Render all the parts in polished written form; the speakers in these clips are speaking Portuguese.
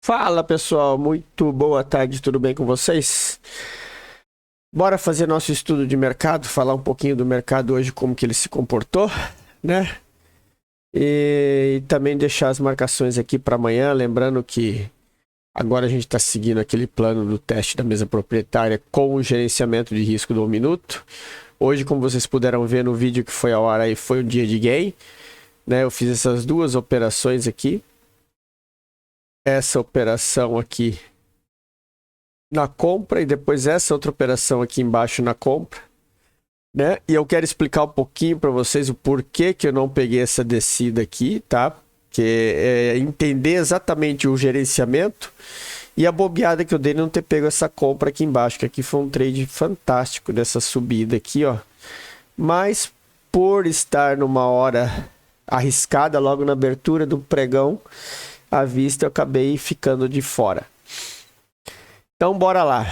Fala pessoal, muito boa tarde, tudo bem com vocês? Bora fazer nosso estudo de mercado, falar um pouquinho do mercado hoje, como que ele se comportou, né? E também deixar as marcações aqui para amanhã, lembrando que agora a gente está seguindo aquele plano do teste da mesa proprietária com o gerenciamento de risco do 1 minuto. Hoje, como vocês puderam ver no vídeo que foi ao ar aí, foi um dia de gain, né? Eu fiz essas duas operações aqui. Essa operação aqui na compra e depois essa outra operação aqui embaixo na compra, né? E eu quero explicar um pouquinho para vocês o porquê que eu não peguei essa descida aqui, tá? Que é entender exatamente o gerenciamento e a bobeada que eu dei não ter pego essa compra aqui embaixo, que aqui foi um trade fantástico dessa subida aqui, ó. Mas por estar numa hora arriscada logo na abertura do pregão à vista, eu acabei ficando de fora. Então, bora lá.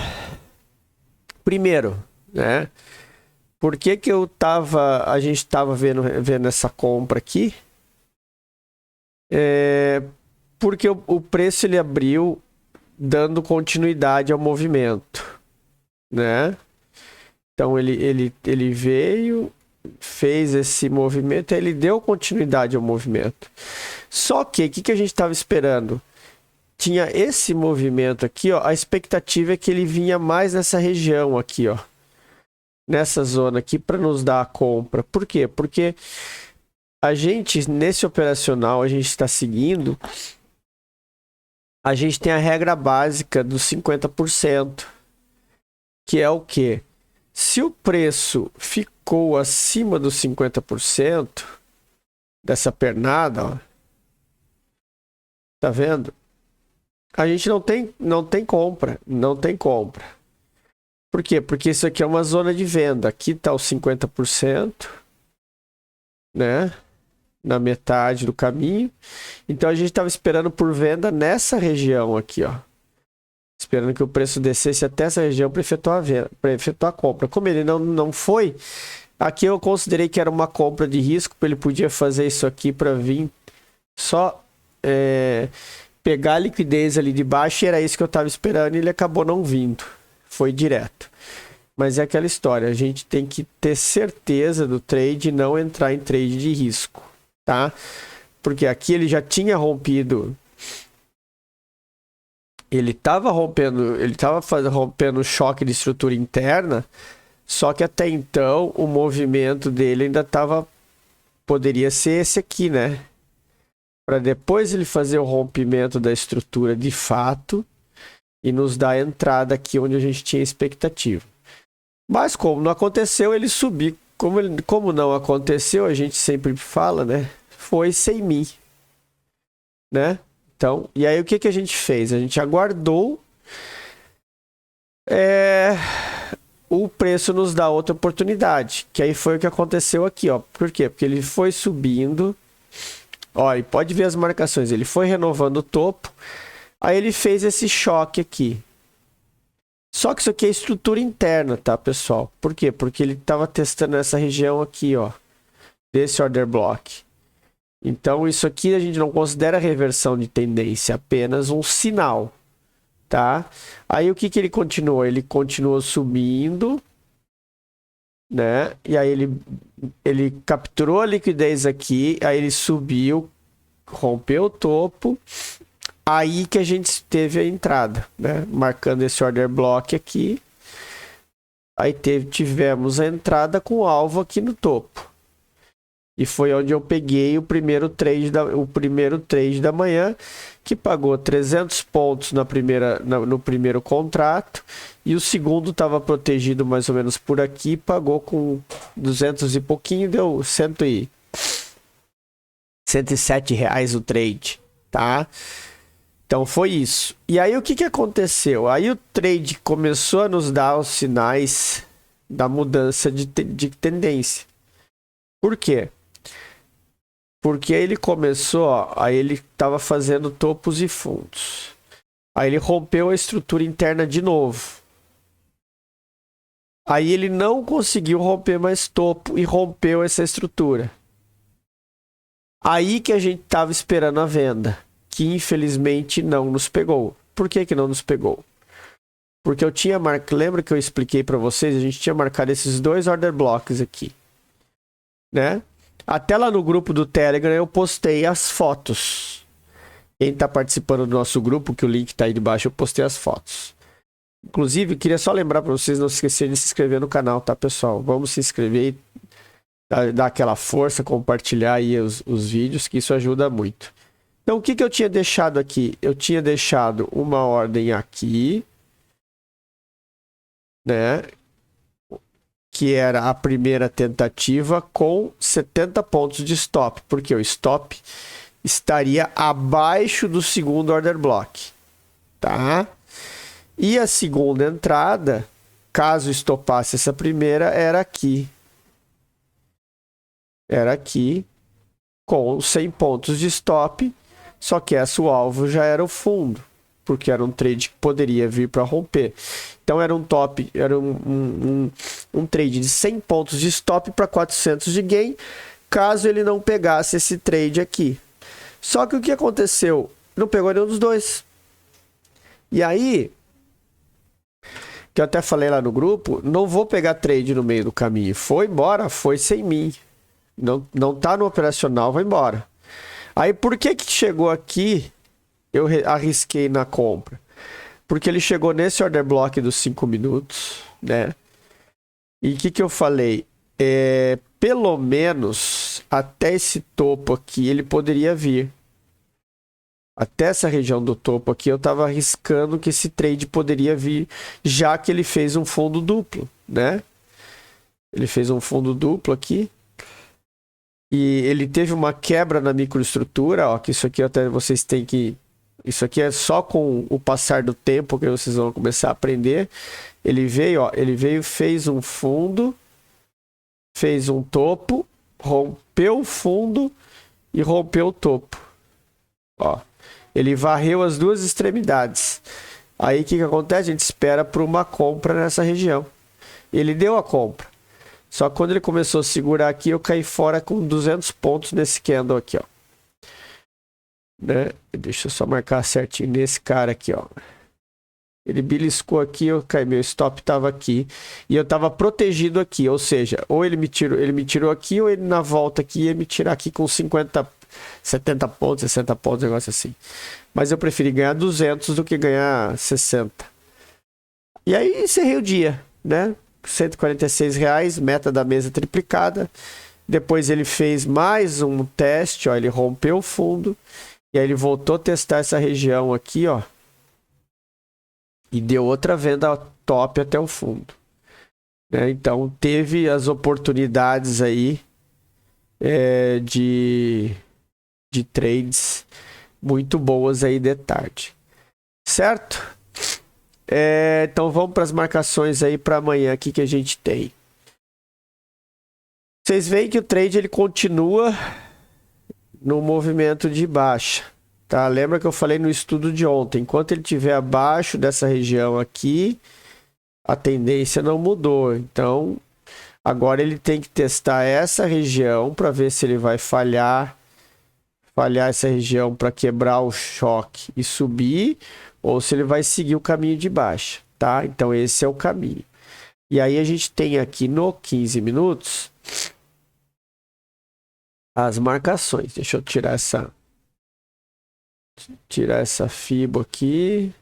Primeiro, né? Por que que a gente estava vendo essa compra aqui? Porque o preço ele abriu dando continuidade ao movimento, né? Então, ele veio, fez esse movimento, ele deu continuidade ao movimento. Só que, o que a gente estava esperando? Tinha esse movimento aqui, ó, a expectativa é que ele vinha mais nessa região aqui, ó. Nessa zona aqui para nos dar a compra. Por quê? Porque a gente, nesse operacional, a gente está seguindo, a gente tem a regra básica dos 50%, que é o quê? Se o preço ficou acima dos 50% dessa pernada, ó, tá vendo? A gente não tem compra, não tem compra. Por quê? Porque isso aqui é uma zona de venda. Aqui está os 50%, né? Na metade do caminho. Então a gente estava esperando por venda nessa região aqui, ó. Esperando que o preço descesse até essa região para efetuar a venda, para efetuar a compra. Como ele não foi, aqui eu considerei que era uma compra de risco, ele podia fazer isso aqui para vir só pegar a liquidez ali de baixo, e era isso que eu estava esperando, e ele acabou não vindo. Foi direto. Mas é aquela história, a gente tem que ter certeza do trade e não entrar em trade de risco, tá? Porque aqui ele já tinha rompido, ele estava rompendo o choque de estrutura interna, só que até então o movimento dele ainda poderia ser esse aqui, né? Para depois ele fazer o rompimento da estrutura de fato e nos dar a entrada aqui onde a gente tinha expectativa. Mas como não aconteceu, ele subiu. Como não aconteceu, a gente sempre fala, né? Foi sem mim, né? Então, e aí o que a gente fez? A gente aguardou o preço nos dá outra oportunidade, que aí foi o que aconteceu aqui, ó. Por quê? Porque ele foi subindo. Olha, pode ver as marcações. Ele foi renovando o topo. Aí ele fez esse choque aqui. Só que isso aqui é estrutura interna, tá, pessoal? Por quê? Porque ele estava testando essa região aqui, ó. Desse order block. Então, isso aqui a gente não considera reversão de tendência. Apenas um sinal, tá? Aí, o que ele continuou? Ele continuou subindo, né? E aí ele capturou a liquidez aqui, aí ele subiu, rompeu o topo, aí que a gente teve a entrada, né? Marcando esse order block aqui, aí tivemos a entrada com o alvo aqui no topo. E foi onde eu peguei o primeiro trade da manhã, que pagou 300 pontos no primeiro contrato, e o segundo estava protegido mais ou menos por aqui, pagou com 200 e pouquinho, deu 107 reais o trade, tá? Então foi isso. E aí o que aconteceu? Aí o trade começou a nos dar os sinais da mudança de tendência. Por quê? Porque ele começou, ó, aí ele estava fazendo topos e fundos. Aí ele rompeu a estrutura interna de novo. Aí ele não conseguiu romper mais topo e rompeu essa estrutura. Aí que a gente estava esperando a venda. que infelizmente não nos pegou. Por que que não nos pegou? Porque eu tinha marcado, lembra que eu expliquei para vocês? A gente tinha marcado esses 2 order blocks aqui, né? Até lá no grupo do Telegram eu postei as fotos. Quem está participando do nosso grupo, que o link está aí debaixo, eu postei as fotos. Inclusive, queria só lembrar para vocês não se esquecerem de se inscrever no canal, tá, pessoal? Vamos se inscrever e dar aquela força, compartilhar aí os vídeos, que isso ajuda muito. Então, o que que eu tinha deixado aqui? Eu tinha deixado uma ordem aqui, né? Que era a primeira tentativa com 70 pontos de stop, porque o stop estaria abaixo do segundo order block, tá? E a segunda entrada, caso estopasse essa primeira, era aqui. Era aqui, com 100 pontos de stop, só que o alvo já era o fundo, porque era um trade que poderia vir para romper. Então era um top, era um trade de 100 pontos de stop para 400 de gain, caso ele não pegasse esse trade aqui. Só que o que aconteceu? Não pegou nenhum dos dois. E aí, que eu até falei lá no grupo, não vou pegar trade no meio do caminho. Foi embora, foi sem mim. Não tá no operacional, vai embora. Aí por que que chegou aqui, eu arrisquei na compra? Porque ele chegou nesse order block dos 5 minutos, né? E o que que eu falei? Pelo menos até esse topo aqui ele poderia vir. Até essa região do topo aqui eu estava arriscando que esse trade poderia vir, já que ele fez um fundo duplo, né? Ele fez um fundo duplo aqui. E ele teve uma quebra na microestrutura, ó, que isso aqui até vocês têm que... Isso aqui é só com o passar do tempo que vocês vão começar a aprender. Ele veio, ó, fez um fundo, fez um topo, rompeu o fundo e rompeu o topo. Ó, ele varreu as duas extremidades. Aí o que que acontece? A gente espera por uma compra nessa região. Ele deu a compra. Só que quando ele começou a segurar aqui, eu caí fora com 200 pontos nesse candle aqui, ó. Né? Deixa eu só marcar certinho nesse cara aqui, ó. Ele beliscou aqui, eu caí, meu stop estava aqui e eu estava protegido aqui, ou seja, ou ele me tirou aqui, ou ele na volta aqui ia me tirar aqui com 50, 70 pontos, 60 pontos, negócio assim. Mas eu preferi ganhar 200 do que ganhar 60. E aí encerrei o dia, né? R$146, meta da mesa triplicada. Depois ele fez mais um teste, ó, ele rompeu o fundo e aí ele voltou a testar essa região aqui, ó, e deu outra venda top até o fundo, né? Então teve as oportunidades aí de trades muito boas aí de tarde, certo? Então vamos para as marcações aí para amanhã aqui que a gente tem. Vocês veem que o trade ele continua no movimento de baixa, tá? Lembra que eu falei no estudo de ontem, enquanto ele estiver abaixo dessa região aqui, a tendência não mudou. Então agora ele tem que testar essa região para ver se ele vai falhar essa região para quebrar o choque e subir, ou se ele vai seguir o caminho de baixa, tá? Então esse é o caminho. E aí a gente tem aqui no 15 minutos as marcações. Deixa eu tirar essa FIBO aqui.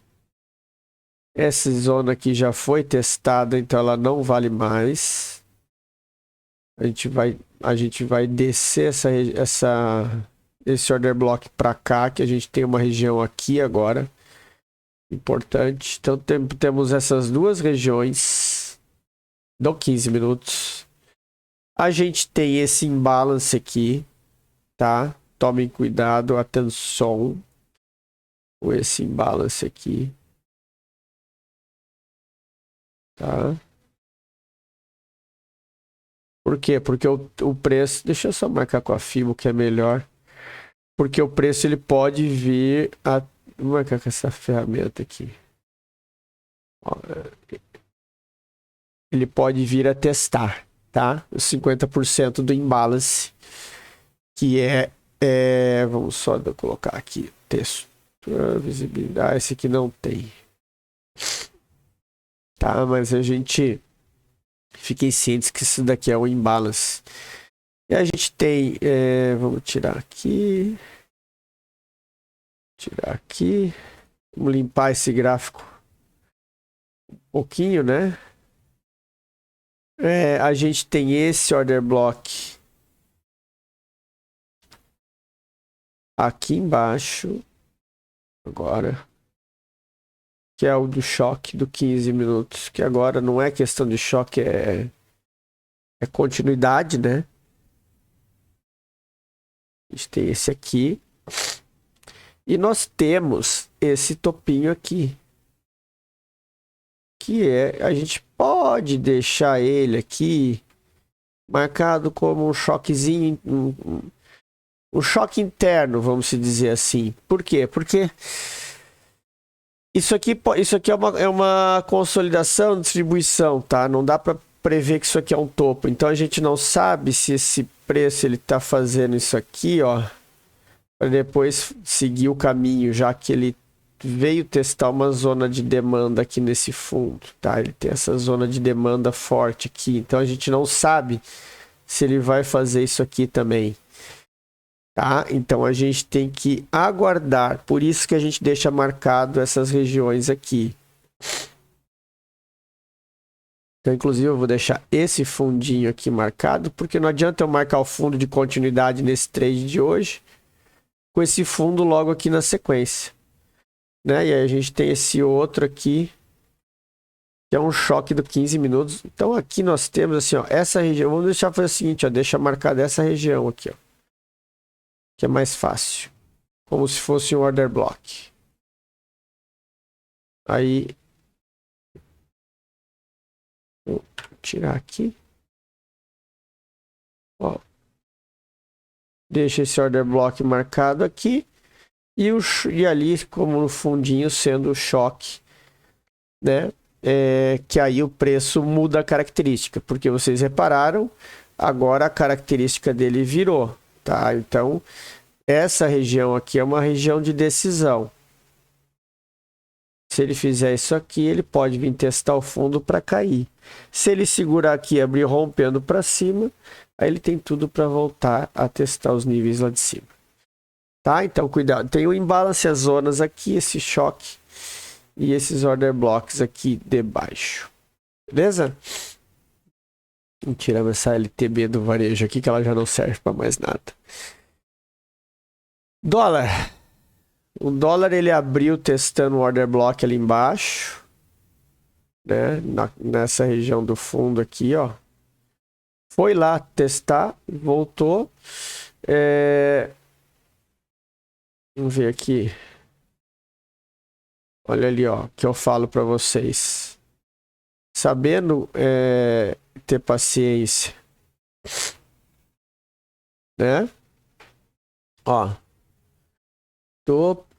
Essa zona aqui já foi testada, então ela não vale mais. A gente vai descer esse order block para cá, que a gente tem uma região aqui agora. Importante. Então temos essas duas regiões do 15 minutos. A gente tem esse imbalance aqui, tá? Tomem cuidado, atenção com esse imbalance aqui, tá? Por quê? Porque o preço... Deixa eu só marcar com a FIBO que é melhor. Porque o preço ele pode vir a... Vou marcar com essa ferramenta aqui. Ó, ele pode vir a testar, tá? Os 50% do imbalance, que é Vamos só colocar aqui texto, visibilidade. Esse aqui não tem, tá? Mas a gente fiquem cientes que isso daqui é um imbalance. E a gente tem, vamos tirar aqui, vamos limpar esse gráfico um pouquinho, né? A gente tem esse order block aqui embaixo, agora, que é o do choque do 15 minutos, que agora não é questão de choque, é continuidade, né? A gente tem esse aqui. E nós temos esse topinho aqui, que a gente pode deixar ele aqui marcado como um choquezinho, um choque interno, vamos dizer assim. Por quê? Porque isso aqui é uma consolidação, distribuição, tá? Não dá para prever que isso aqui é um topo. Então a gente não sabe se esse preço ele tá fazendo isso aqui, ó, para depois seguir o caminho, já que ele veio testar uma zona de demanda aqui nesse fundo, tá? Ele tem essa zona de demanda forte aqui. Então a gente não sabe se ele vai fazer isso aqui também. Tá? Então a gente tem que aguardar, por isso que a gente deixa marcado essas regiões aqui. Então, inclusive, eu vou deixar esse fundinho aqui marcado, porque não adianta eu marcar o fundo de continuidade nesse trade de hoje, com esse fundo logo aqui na sequência. Né? E aí a gente tem esse outro aqui, que é um choque do 15 minutos. Então aqui nós temos assim, ó, essa região, vamos deixar fazer o seguinte, ó, deixa marcada essa região aqui, ó, que é mais fácil, como se fosse um order block. Aí, vou tirar aqui, ó, deixa esse order block marcado aqui e ali como no fundinho sendo o choque, né? Que aí o preço muda a característica, porque vocês repararam, agora a característica dele virou, tá? Então essa região aqui é uma região de decisão. Se ele fizer isso aqui, ele pode vir testar o fundo para cair. Se ele segurar aqui e abrir rompendo para cima, aí ele tem tudo para voltar a testar os níveis lá de cima. Tá? Então cuidado, tem o imbalance, as zonas aqui, esse choque e esses order blocks aqui debaixo. Beleza? Vamos tirar essa LTB do varejo aqui, que ela já não serve para mais nada. Dólar. O dólar ele abriu testando o order block ali embaixo, né? Nessa região do fundo aqui, ó. Foi lá testar, voltou. Vamos ver aqui. Olha ali, ó, que eu falo para vocês. Sabendo ter paciência, né? Ó.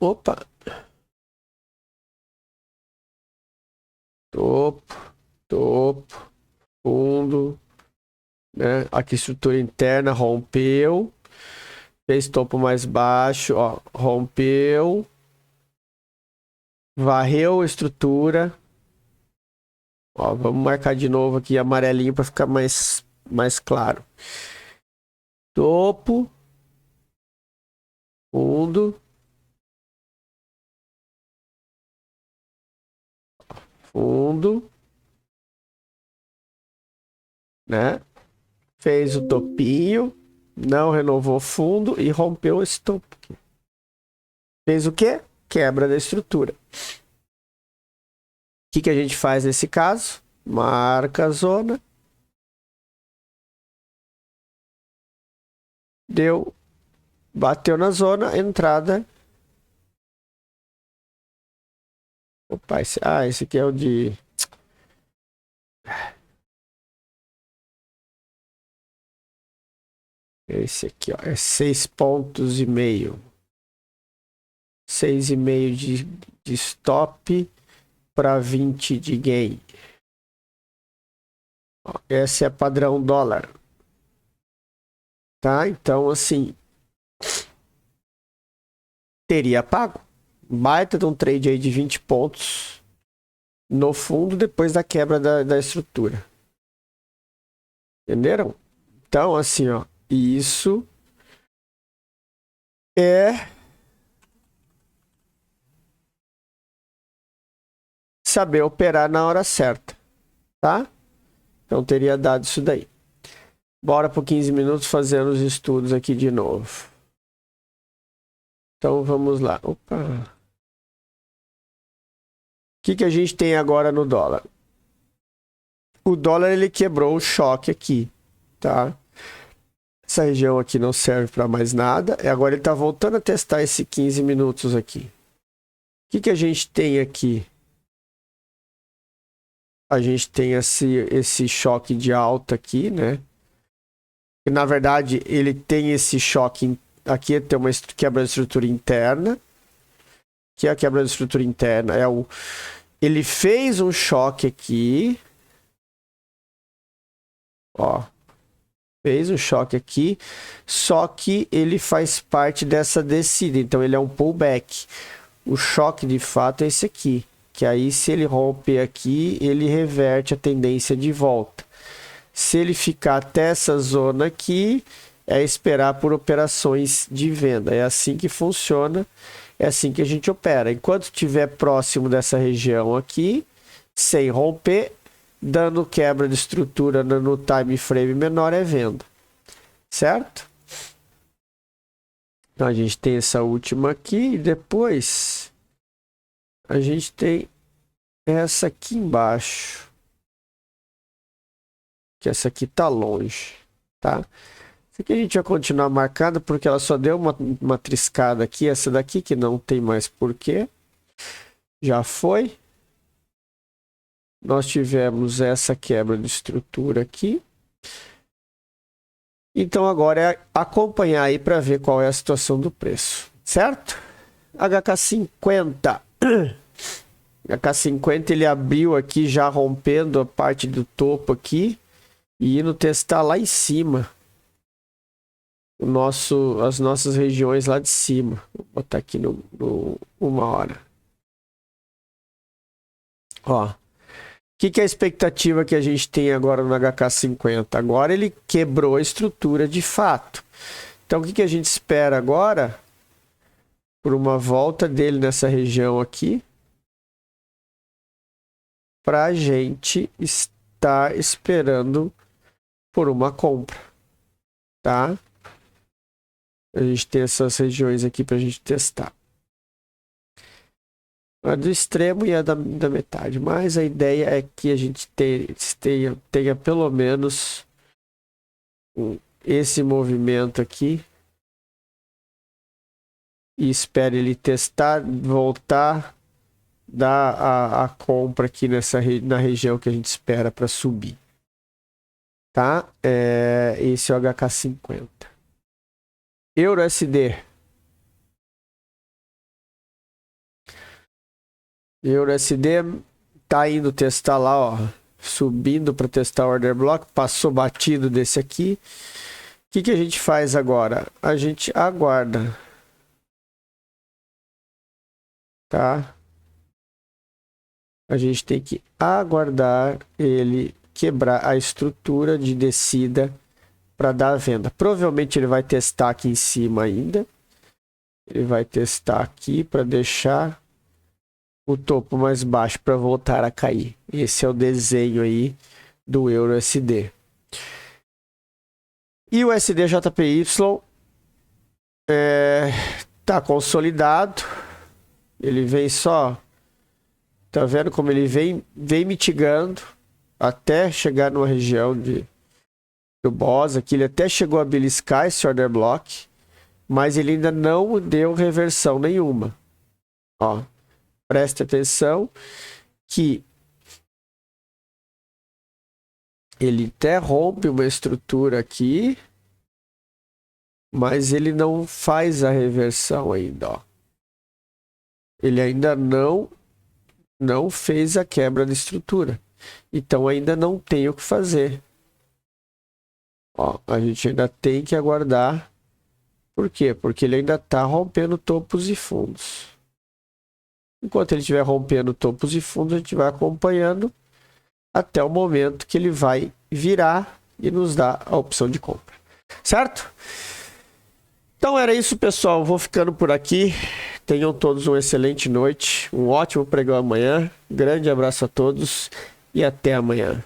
Opa. Topo, fundo, né? Aqui estrutura interna, rompeu, fez topo mais baixo, ó, rompeu, varreu a estrutura, ó, vamos marcar de novo aqui amarelinho para ficar mais claro. Topo, fundo, né? Fez o topinho, não renovou fundo e rompeu esse topo. Fez o quê? Quebra da estrutura. O que a gente faz nesse caso? Marca a zona. Deu. Bateu na zona, entrada. Opa, esse aqui é o de... Esse aqui, ó, é 6,5 pontos. 6,5 de stop para 20 de gain. Ó, esse é padrão dólar. Tá? Então, assim, teria pago. Baita de um trade aí de 20 pontos no fundo depois da quebra da estrutura. Entenderam? Então, assim, ó, isso é saber operar na hora certa, tá? Então, teria dado isso daí. Bora por 15 minutos fazendo os estudos aqui de novo. Então, vamos lá. Opa! O que a gente tem agora no dólar? O dólar, ele quebrou o choque aqui, tá? Essa região aqui não serve para mais nada. E agora ele está voltando a testar esse 15 minutos aqui. O que a gente tem aqui? A gente tem esse choque de alta aqui, né? E, na verdade, ele tem esse choque aqui, tem uma quebra de estrutura interna. Que é a quebra de estrutura interna. Ele fez um choque aqui. Ó. Fez um choque aqui. Só que ele faz parte dessa descida. Então, ele é um pullback. O choque, de fato, é esse aqui. Que aí, se ele romper aqui, ele reverte a tendência de volta. Se ele ficar até essa zona aqui, é esperar por operações de venda. É assim que funciona, é assim que a gente opera. Enquanto estiver próximo dessa região aqui, sem romper, dando quebra de estrutura no time frame menor, é venda. Certo? Então, a gente tem essa última aqui e depois a gente tem essa aqui embaixo. Que essa aqui tá longe, tá? Essa aqui a gente vai continuar marcando porque ela só deu uma triscada aqui. Essa daqui que não tem mais porquê. Já foi. Nós tivemos essa quebra de estrutura aqui. Então agora é acompanhar aí para ver qual é a situação do preço, certo? HK50. HK50 ele abriu aqui já rompendo a parte do topo aqui. E indo testar lá em cima. As nossas regiões lá de cima. Vou botar aqui no 1 hora. Ó. O que é a expectativa que a gente tem agora no HK50? Agora ele quebrou a estrutura de fato. Então o que a gente espera agora? Por uma volta dele nessa região aqui. Para a gente estar esperando por uma compra, tá? A gente tem essas regiões aqui para a gente testar. A do extremo e a da metade. Mas a ideia é que a gente tenha pelo menos esse movimento aqui. E espere ele testar, voltar, dar a compra aqui na região que a gente espera para subir. Tá? Esse é o HK50. EURUSD. EURUSD tá indo testar lá, ó. Subindo para testar o order block. Passou batido desse aqui. O que a gente faz agora? A gente aguarda. Tá? A gente tem que aguardar ele quebrar a estrutura de descida para dar a venda. Provavelmente ele vai testar aqui em cima ainda. Ele vai testar aqui para deixar o topo mais baixo para voltar a cair. Esse é o desenho aí do EURUSD. E o USD-JPY tá consolidado. Ele vem só... Tá vendo como ele vem mitigando até chegar numa região do BOS aqui. Ele até chegou a beliscar esse order block, mas ele ainda não deu reversão nenhuma. Ó, preste atenção que ele até rompe uma estrutura aqui, mas ele não faz a reversão ainda, ó. Ele ainda não fez a quebra de estrutura. Então ainda não tem o que fazer. Ó, a gente ainda tem que aguardar Por quê? Porque ele ainda está rompendo topos e fundos. Enquanto ele estiver rompendo topos e fundos, a gente vai acompanhando até o momento que ele vai virar e nos dar a opção de compra. Certo? Então era isso, pessoal. Vou ficando por aqui. Tenham todos uma excelente noite, um ótimo pregão amanhã. Grande abraço a todos e até amanhã.